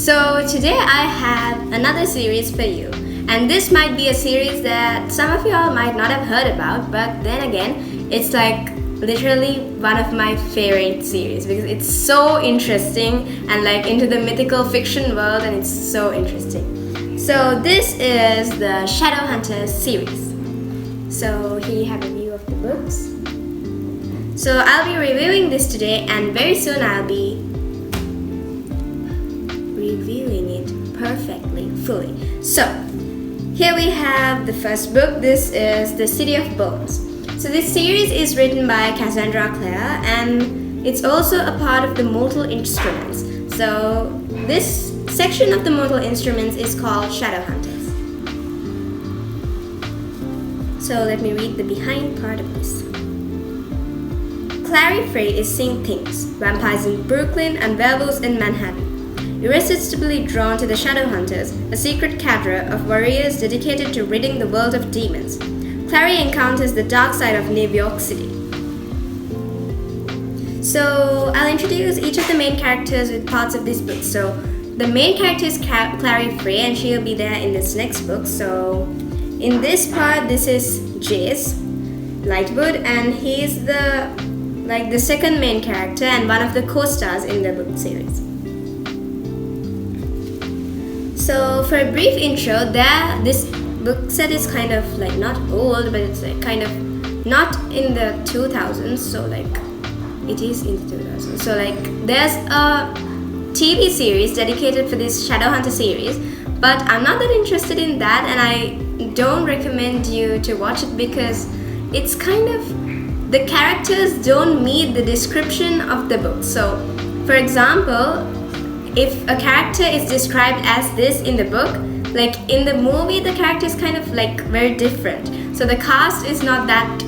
So today I have another series for you, and this might be a series that some of y'all might not have heard about, but then again, it's like literally one of my favorite series because it's so interesting and like into the mythical fiction world, and it's so interesting. So this is the Shadowhunters series. So here you have a view of the books. So I'll be reviewing this today, and very soon I'll be reviewing it perfectly, fully. So here we have the first book. This is The City of Bones. So this series is written by Cassandra Clare, and it's also a part of the Mortal Instruments. So this section of the Mortal Instruments is called Shadowhunters. So let me read the behind part of this. Clary Frey is seeing things, vampires in Brooklyn and werewolves in Manhattan. Irresistibly drawn to the Shadowhunters, a secret cadre of warriors dedicated to ridding the world of demons, Clary encounters the dark side of New York City. So I'll introduce each of the main characters with parts of this book. So the main character is Clary Frey, and she'll be there in this next book. So in this part, this is Jace Lightwood, and he's the second main character and one of the co-stars in the book series. So for a brief intro, this book set is kind of like not old, but it's like kind of not in the 2000s, so like it is in the 2000s. So like there's a TV series dedicated for this Shadowhunter series, but I'm not that interested in that, and I don't recommend you to watch it because it's kind of, the characters don't meet the description of the book. So for example, if a character is described as this in the book, like in the movie the character is kind of like very different. So the cast is not that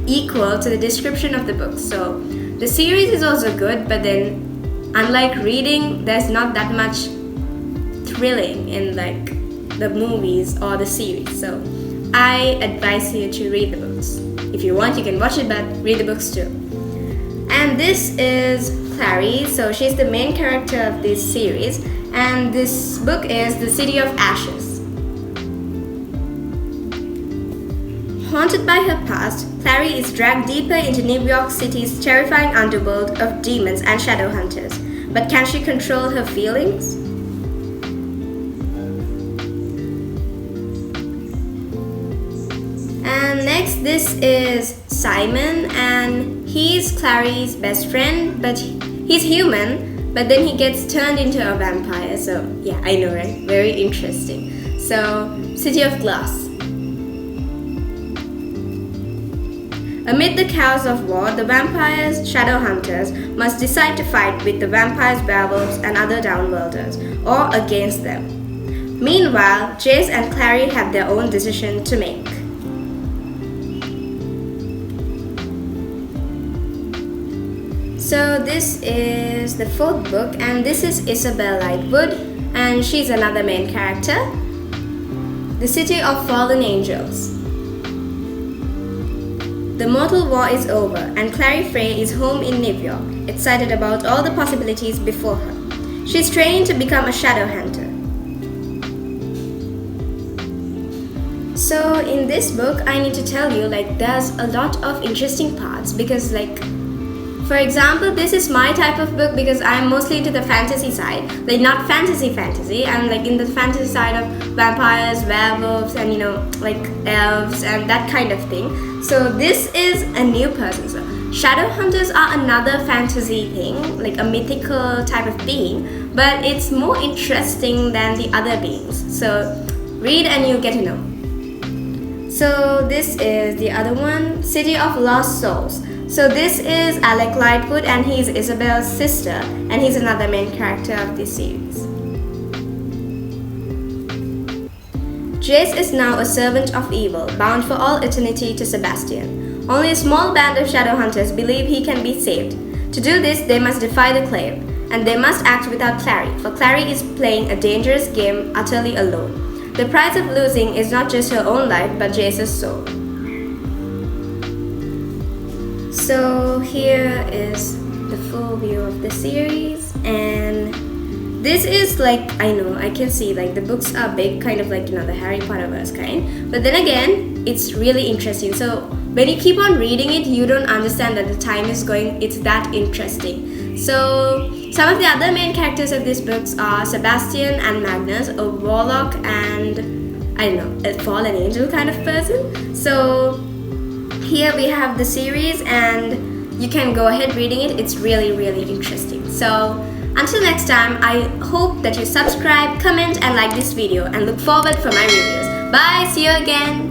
equal to the description of the book. So the series is also good, but then unlike reading, there's not that much thrilling in like the movies or the series. So I advise you to read the books. If you want, you can watch it, but read the books too. And this is Clary, so she's the main character of this series, and this book is The City of Ashes. Haunted by her past, Clary is dragged deeper into New York City's terrifying underworld of demons and shadowhunters. But can she control her feelings? And next, this is Simon, and he's Clary's best friend, but he's human, but then he gets turned into a vampire. So yeah, I know, right? Very interesting. So, City of Glass. Amid the chaos of war, the vampires, Shadowhunters, must decide to fight with the vampires, werewolves, and other downworlders, or against them. Meanwhile, Jace and Clary have their own decision to make. So this is the fourth book, and this is Isabel Lightwood, and she's another main character. The City of Fallen Angels. The mortal war is over, and Clary Frey is home in New York, excited about all the possibilities before her. She's training to become a Shadowhunter. So in this book, I need to tell you, like, there's a lot of interesting parts because, like, for example, this is my type of book because I'm mostly into the fantasy side. Like, not fantasy, I'm like in the fantasy side of vampires, werewolves, and like elves and that kind of thing. So this is a new person. So Shadowhunters are another fantasy thing, like a mythical type of being, but it's more interesting than the other beings. So read and you get to know. So this is the other one, City of Lost Souls. So this is Alec Lightwood, and he's Isabel's sister, and he's another main character of this series. Jace is now a servant of evil, bound for all eternity to Sebastian. Only a small band of Shadowhunters believe he can be saved. To do this, they must defy the claim, and they must act without Clary, for Clary is playing a dangerous game utterly alone. The price of losing is not just her own life, but Jace's soul. So here is the full view of the series, and This is like, I know, I can see like the books are big, kind of like, you know, the Harry Potter verse kind. But then again, it's really interesting. So when you keep on reading it, you don't understand that the time is going, it's that interesting. So some of the other main characters of these books are Sebastian and Magnus, a warlock and, I don't know, a fallen angel kind of person. So here we have the series and you can go ahead reading it. It's really, really interesting. So until next time, I hope that you subscribe, comment and like this video and look forward for my reviews. Bye, see you again.